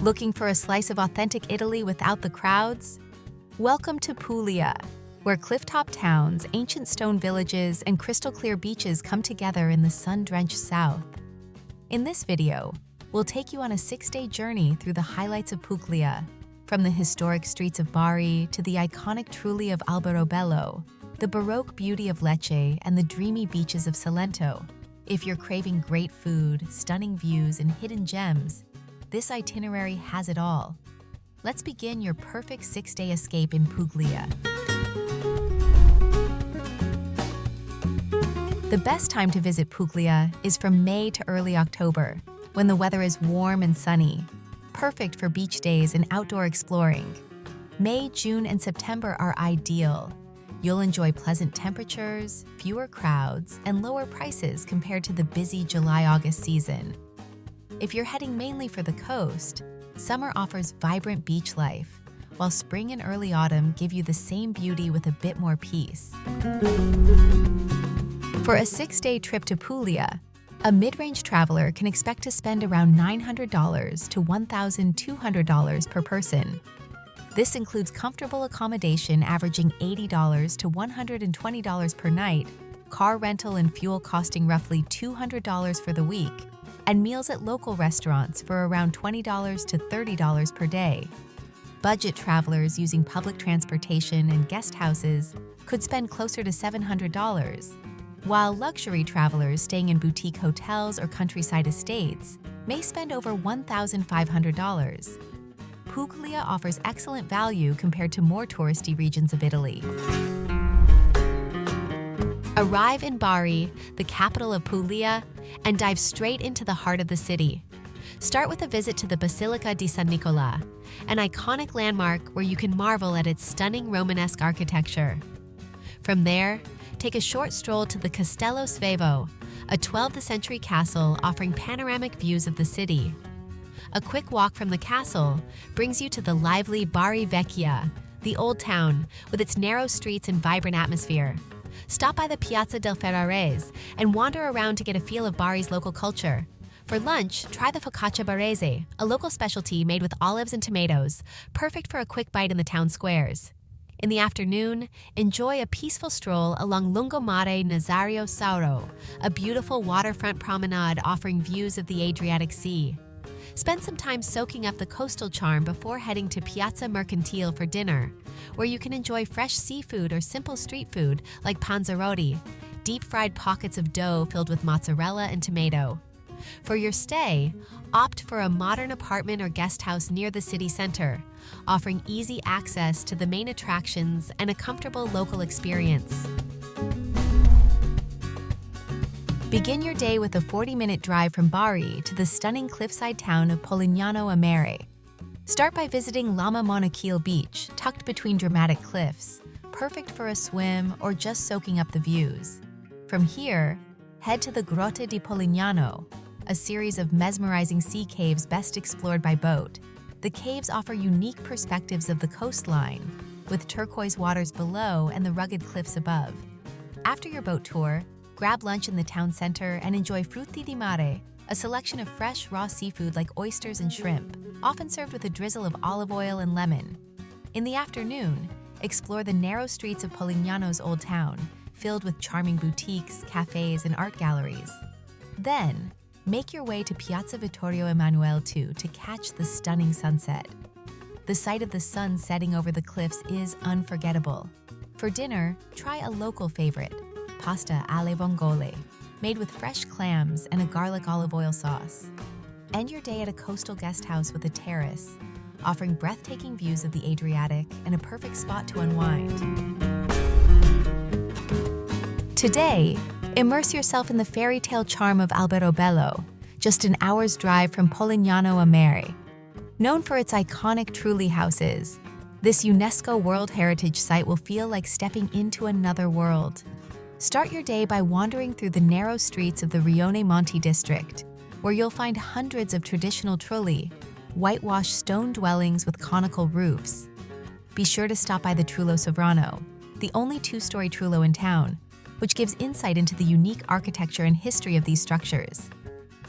Looking for a slice of authentic Italy without the crowds? Welcome to Puglia, where clifftop towns, ancient stone villages, and crystal-clear beaches come together in the sun-drenched south. In this video, we'll take you on a 6-day journey through the highlights of Puglia, from the historic streets of Bari to the iconic trulli of Alberobello, the Baroque beauty of Lecce, and the dreamy beaches of Salento. If you're craving great food, stunning views, and hidden gems, this itinerary has it all. Let's begin your perfect 6-day escape in Puglia. The best time to visit Puglia is from May to early October, when the weather is warm and sunny, perfect for beach days and outdoor exploring. May, June, and September are ideal. You'll enjoy pleasant temperatures, fewer crowds, and lower prices compared to the busy July-August season. If you're heading mainly for the coast, summer offers vibrant beach life, while spring and early autumn give you the same beauty with a bit more peace. For a 6-day trip to Puglia, a mid-range traveler can expect to spend around $900 to $1,200 per person. This includes comfortable accommodation averaging $80 to $120 per night, car rental and fuel costing roughly $200 for the week, and meals at local restaurants for around $20 to $30 per day. Budget travelers using public transportation and guest houses could spend closer to $700, while luxury travelers staying in boutique hotels or countryside estates may spend over $1,500. Puglia offers excellent value compared to more touristy regions of Italy. Arrive in Bari, the capital of Puglia, and dive straight into the heart of the city. Start with a visit to the Basilica di San Nicola, an iconic landmark where you can marvel at its stunning Romanesque architecture. From there, take a short stroll to the Castello Svevo, a 12th century castle offering panoramic views of the city. A quick walk from the castle brings you to the lively Bari Vecchia, the old town, with its narrow streets and vibrant atmosphere. Stop by the Piazza del Ferrares and wander around to get a feel of Bari's local culture. For lunch, try the focaccia barese, a local specialty made with olives and tomatoes, perfect for a quick bite in the town squares. In the afternoon, enjoy a peaceful stroll along Lungomare Nazario Sauro, a beautiful waterfront promenade offering views of the Adriatic Sea. Spend some time soaking up the coastal charm before heading to Piazza Mercantile for dinner, where you can enjoy fresh seafood or simple street food like panzerotti, deep-fried pockets of dough filled with mozzarella and tomato. For your stay, opt for a modern apartment or guest house near the city center, offering easy access to the main attractions and a comfortable local experience. Begin your day with a 40-minute drive from Bari to the stunning cliffside town of Polignano a Mare. Start by visiting Lama Monachile Beach, tucked between dramatic cliffs, perfect for a swim or just soaking up the views. From here, head to the Grotte di Polignano, a series of mesmerizing sea caves best explored by boat. The caves offer unique perspectives of the coastline, with turquoise waters below and the rugged cliffs above. After your boat tour, grab lunch in the town center and enjoy frutti di mare, a selection of fresh, raw seafood like oysters and shrimp, often served with a drizzle of olive oil and lemon. In the afternoon, explore the narrow streets of Polignano's old town, filled with charming boutiques, cafes, and art galleries. Then, make your way to Piazza Vittorio Emanuele II to catch the stunning sunset. The sight of the sun setting over the cliffs is unforgettable. For dinner, try a local favorite, pasta alle vongole, made with fresh clams and a garlic olive oil sauce. End your day at a coastal guest house with a terrace, offering breathtaking views of the Adriatic and a perfect spot to unwind. Today, immerse yourself in the fairy tale charm of Alberobello, just an hour's drive from Polignano a Mare. Known for its iconic trulli houses, this UNESCO World Heritage Site will feel like stepping into another world. Start your day by wandering through the narrow streets of the Rione Monti district, where you'll find hundreds of traditional trulli, whitewashed stone dwellings with conical roofs. Be sure to stop by the Trullo Sovrano, the only 2-story trullo in town, which gives insight into the unique architecture and history of these structures.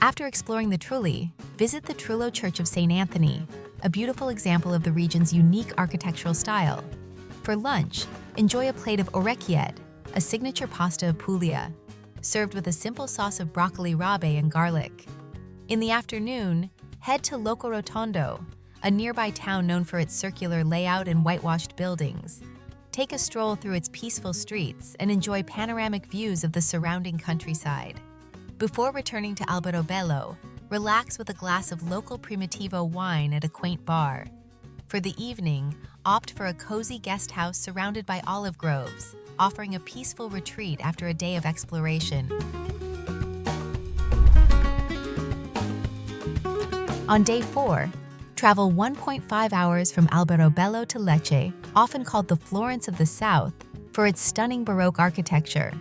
After exploring the trulli, visit the Trullo Church of St. Anthony, a beautiful example of the region's unique architectural style. For lunch, enjoy a plate of orecchiette, a signature pasta of Puglia, served with a simple sauce of broccoli rabe and garlic. In the afternoon, head to Rotondo, a nearby town known for its circular layout and whitewashed buildings. Take a stroll through its peaceful streets and enjoy panoramic views of the surrounding countryside. Before returning to Alberobello, relax with a glass of local Primitivo wine at a quaint bar. For the evening, opt for a cozy guest house surrounded by olive groves, offering a peaceful retreat after a day of exploration. On day 4, travel 1.5 hours from Alberobello to Lecce, often called the Florence of the South, for its stunning Baroque architecture.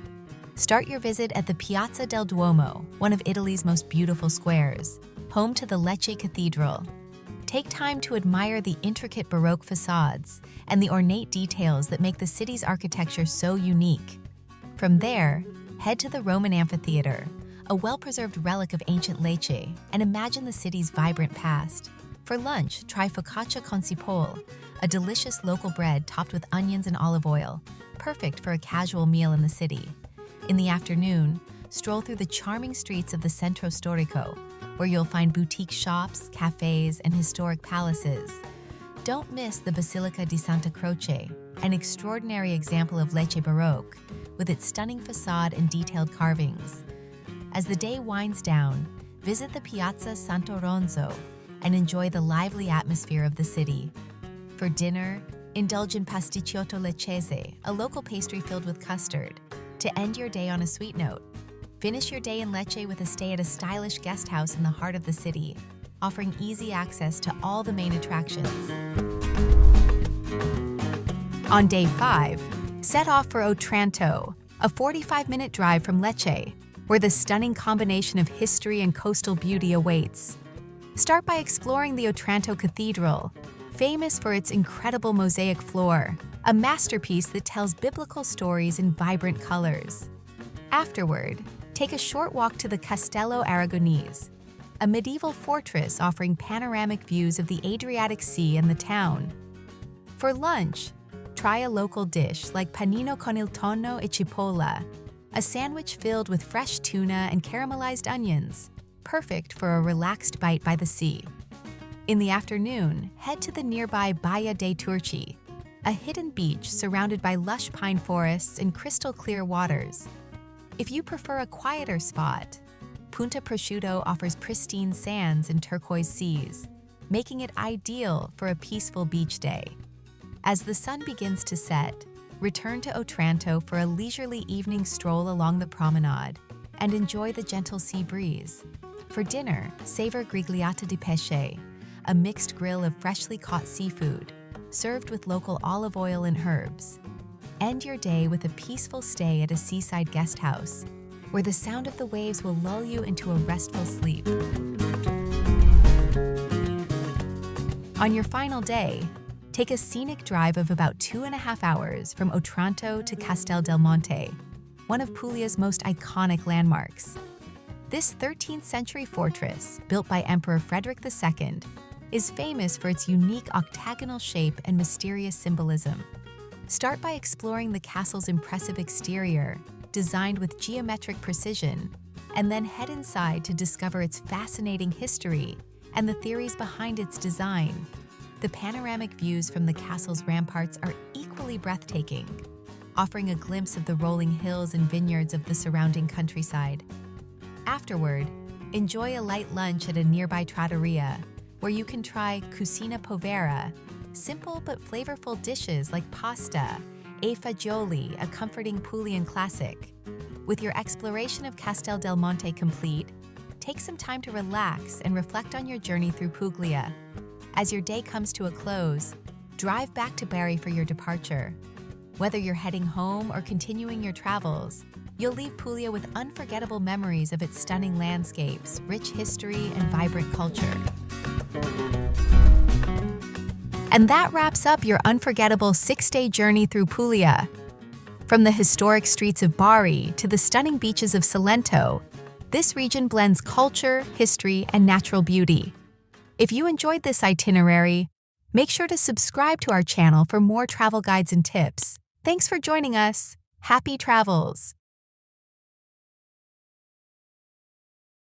Start your visit at the Piazza del Duomo, one of Italy's most beautiful squares, home to the Lecce Cathedral. Take time to admire the intricate Baroque facades and the ornate details that make the city's architecture so unique. From there, head to the Roman amphitheater, a well-preserved relic of ancient Lecce, and imagine the city's vibrant past. For lunch, try focaccia con cipolle, a delicious local bread topped with onions and olive oil, perfect for a casual meal in the city. In the afternoon, stroll through the charming streets of the Centro Storico, where you'll find boutique shops, cafes, and historic palaces. Don't miss the Basilica di Santa Croce, an extraordinary example of Lecce Baroque, with its stunning facade and detailed carvings. As the day winds down, visit the Piazza Santo Ronzo and enjoy the lively atmosphere of the city. For dinner, indulge in pasticciotto leccese, a local pastry filled with custard, to end your day on a sweet note. Finish your day in Lecce with a stay at a stylish guest house in the heart of the city, offering easy access to all the main attractions. On day 5, set off for Otranto, a 45-minute drive from Lecce, where the stunning combination of history and coastal beauty awaits. Start by exploring the Otranto Cathedral, famous for its incredible mosaic floor, a masterpiece that tells biblical stories in vibrant colors. Afterward, take a short walk to the Castello Aragonese, a medieval fortress offering panoramic views of the Adriatic Sea and the town. For lunch, try a local dish like panino con il tonno e cipolla, a sandwich filled with fresh tuna and caramelized onions, perfect for a relaxed bite by the sea. In the afternoon, head to the nearby Baia dei Turchi, a hidden beach surrounded by lush pine forests and crystal-clear waters. If you prefer a quieter spot, Punta Prosciutto offers pristine sands and turquoise seas, making it ideal for a peaceful beach day. As the sun begins to set, return to Otranto for a leisurely evening stroll along the promenade and enjoy the gentle sea breeze. For dinner, savor grigliata di pesce, a mixed grill of freshly caught seafood, served with local olive oil and herbs. End your day with a peaceful stay at a seaside guest house, where the sound of the waves will lull you into a restful sleep. On your final day, take a scenic drive of about 2.5 hours from Otranto to Castel del Monte, one of Puglia's most iconic landmarks. This 13th century fortress, built by Emperor Frederick II, is famous for its unique octagonal shape and mysterious symbolism. Start by exploring the castle's impressive exterior, designed with geometric precision, and then head inside to discover its fascinating history and the theories behind its design. The panoramic views from the castle's ramparts are equally breathtaking, offering a glimpse of the rolling hills and vineyards of the surrounding countryside. Afterward, enjoy a light lunch at a nearby trattoria, where you can try cucina povera, simple but flavorful dishes like pasta, e fagioli, a comforting Puglian classic. With your exploration of Castel del Monte complete, take some time to relax and reflect on your journey through Puglia. As your day comes to a close, drive back to Bari for your departure. Whether you're heading home or continuing your travels, you'll leave Puglia with unforgettable memories of its stunning landscapes, rich history, and vibrant culture. And that wraps up your unforgettable 6-day journey through Puglia. From the historic streets of Bari to the stunning beaches of Salento, this region blends culture, history, and natural beauty. If you enjoyed this itinerary, make sure to subscribe to our channel for more travel guides and tips. Thanks for joining us. Happy travels!